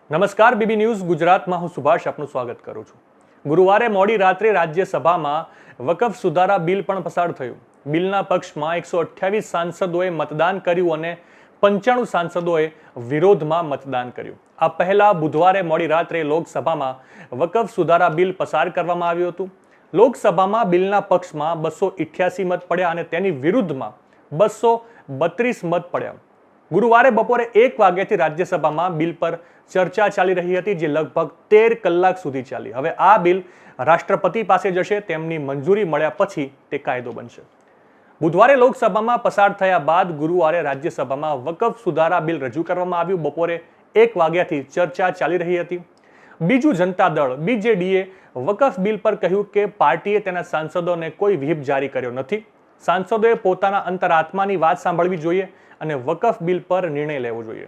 નમસ્કાર BB news ગુજરાતમાં હું સુભાષ આપનું સ્વાગત કરું છું। ગુરુવારે મોડી રાત્રે રાજ્યસભામાં વકફ સુધારા બિલ પણ પસાર થયું। બિલના પક્ષમાં 128 સાંસદોએ મતદાન કર્યું અને 95 સાંસદોએ વિરોધમાં મતદાન કર્યું। આ પહેલા બુધવારે મોડી રાત્રે લોકસભામાં વકફ સુધારા બિલ પસાર કરવામાં આવ્યું હતું। લોકસભામાં બિલના પક્ષમાં 288 મત પડ્યા અને તેની વિરુદ્ધમાં 232 મત પડ્યા। ગુરુવારે બપોરે 1 વાગ્યાથી રાજ્યસભામાં બિલ પર ચર્ચા ચાલી રહી હતી, જે લગભગ 13 કલાક સુધી ચાલી। હવે આ બિલ રાષ્ટ્રપતિ પાસે જશે, તેમની મંજૂરી મળ્યા પછી તે કાયદો બનશે। બુધવારે લોકસભામાં પસાર થયા બાદ ગુરુવારે રાજ્યસભામાં વકફ સુધારા બિલ રજૂ કરવામાં આવ્યું। બપોરે 1 વાગ્યાથી ચર્ચા ચાલી રહી હતી। બીજુ જનતા દળ બીજેડીએ વકફ બિલ પર કહ્યું કે પાર્ટીએ તેના સાંસદોને કોઈ વ્હીપ જારી કર્યો નથી। સાંસદોએ પોતાના અંતરાત્માની વાત સાંભળવી જોઈએ અને વકફ બિલ પર નિર્ણય લેવો જોઈએ।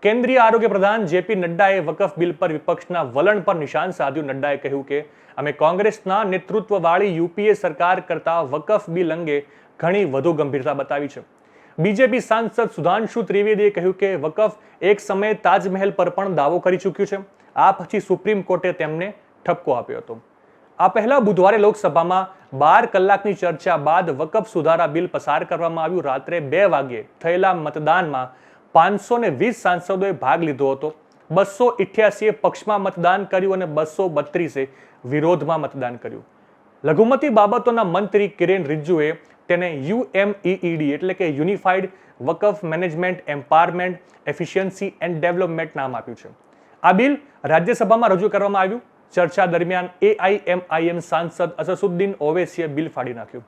કેન્દ્રીય આરોગ્ય પ્રધાન જેપી નડ્ડાએ વકફ બિલ પર વિપક્ષના વલણ પર નિશાન સાધ્યું। નડ્ડાએ કહ્યું કે અમે કોંગ્રેસના નેતૃત્વવાળી યુપીએ સરકાર કરતા વકફ બિલ અંગે ઘણી વધુ ગંભીરતા બતાવી છે। બીજેપી સાંસદ સુધાંશુ ત્રિવેદીએ કહ્યું કે વકફ એક સમયે તાજમહેલ પર પણ દાવો કરી ચૂક્યું છે। આ પછી સુપ્રીમ કોર્ટે તેમને ઠપકો આપ્યો હતો। આ પહેલા બુધવારે લોકસભામાં 12 કલાકની ચર્ચા બાદ વકફ સુધારા બિલ પસાર કરવામાં આવ્યું। રાત્રે 2 વાગ્યે થયેલા મતદાનમાં 520 સાંસદોએ ભાગ લીધો હતો। 288 પક્ષમાં મતદાન કર્યું અને 232 વિરોધમાં મતદાન કર્યું। લઘુમતી બાબતોના મંત્રી કિરેન રિજ્જુએ તેને યુએમઈઈડી એટલે કે unified Waqf management empowerment efficiency and development નામ આપ્યું છે। આ બિલ રાજ્યસભામાં રજૂ કરવામાં આવ્યું। ચર્ચા દરમિયાન એઆઈએમઆઈએમ સાંસદ અસદુદ્દીન ઓવૈસીએ બિલ ફાડી નાખ્યું।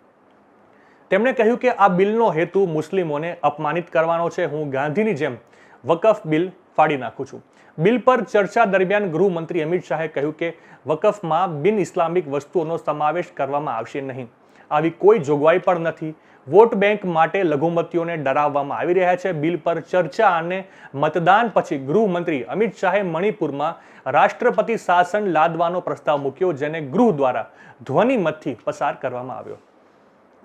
તેમણે કહ્યું કે આ બિલનો હેતુ મુસ્લિમોને અપમાનિત કરવાનો છે। હું ગાંધીની જેમ વકફ બિલ ફાડી નાખું છું। બિલ પર ચર્ચા દરમિયાન ગૃહમંત્રી અમિત શાહે કહ્યું કે વકફમાં બિન ઇસ્લામિક વસ્તુઓનો સમાવેશ કરવામાં આવશે નહીં। આવી કોઈ જોગવાઈ પણ નથી। વોટ બેંક માટે લઘુમતીઓને ડરાવવામાં આવી રહ્યા છે। બિલ પર ચર્ચા અને મતદાન પછી ગૃહમંત્રી અમિત શાહે મણિપુરમાં રાષ્ટ્રપતિ શાસન લાદવાનો પ્રસ્તાવ મૂક્યો, જેને ગૃહ દ્વારા ધ્વનિમતથી પસાર કરવામાં આવ્યો।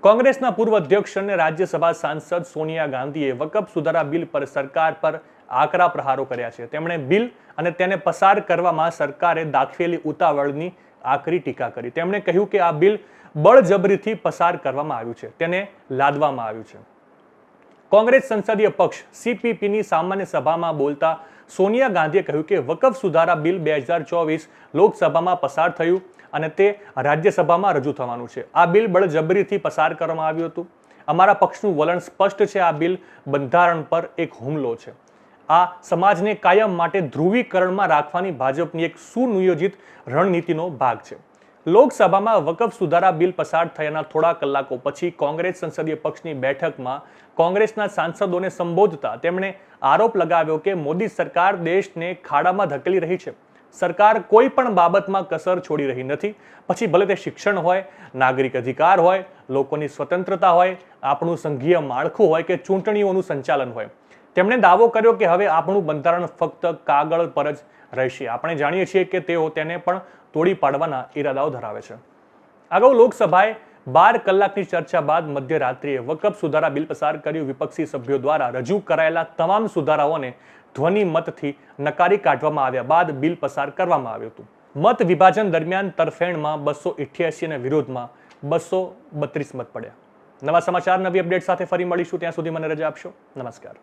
કોંગ્રેસના પૂર્વ અધ્યક્ષ અને રાજ્યસભા સાંસદ સોનિયા ગાંધીએ વકફ સુધારા બિલ પર સરકાર પર આકરા પ્રહારો કર્યા છે। તેમણે બિલ અને તેને પસાર કરવામાં સરકારે દાખવેલી ઉતાવળની આકરી ટીકા કરી। તેમણે કહ્યું કે આ બિલ બળજબરીથી પસાર કરવામાં આવ્યું છે, તેને લાદવામાં આવ્યું છે। કોંગ્રેસ સંસદીય પક્ષ સીપીપીની સામાન્ય સભામાં બોલતા સોનિયા ગાંધીએ કહ્યું કે વકફ સુધારા બિલ 2024 લોકસભામાં પસાર થયું અને તે રાજ્યસભામાં રજૂ થવાનું છે। આ બિલ બળજબરીથી પસાર કરવામાં આવ્યું હતું। અમારા પક્ષનું વલણ સ્પષ્ટ છે। આ બિલ બંધારણ પર એક હુમલો છે। આ સમાજને કાયમ માટે ધ્રુવીકરણમાં રાખવાની ભાજપની એક સુનિયોજિત રણનીતિનો ભાગ છે। લોકસભામાં વકફ સુધારા બિલ પસાર થયાના થોડા કલાકો પછી કોંગ્રેસ સંસદીય પક્ષની બેઠકમાં કોંગ્રેસના સાંસદોને સંબોધતા તેમણે આરોપ લગાવ્યો કે મોદી સરકાર દેશને ખાડામાં ધકેલી રહી છે। સરકાર કોઈ પણ બાબતમાં કસર છોડી રહી નથી, પછી ભલે તે શિક્ષણ હોય, નાગરિક અધિકાર હોય, લોકોની સ્વતંત્રતા હોય, આપણું સંઘીય માળખું હોય કે ચૂંટણીઓનું સંચાલન હોય। તેમણે દાવો કર્યો કે હવે આપણું બંધારણ ફક્ત કાગળ પર જ રહેશે। આપણે જાણીએ છીએ કે તેઓ તેને પણ તોડી પાડવાના ઈરાદાઓ ધરાવે છે। અગાઉ લોકસભાએ 12 કલાકની ચર્ચા બાદ મધ્યરાત્રિએ વકફ સુધારા બિલ પસાર કર્યું। વિપક્ષી સભ્યો દ્વારા રજૂ કરાયેલા તમામ સુધારાઓને ધ્વનિમતથી નકારી કાઢવામાં આવ્યા બાદ બિલ પસાર કરવામાં આવ્યું હતું। મત વિભાજન દરમિયાન તરફેણમાં 288 અને વિરોધમાં 232 મત પડ્યા। નવા સમાચાર, નવી અપડેટ સાથે ફરી મળીશું। ત્યાં સુધી મને રજા આપશો। નમસ્કાર।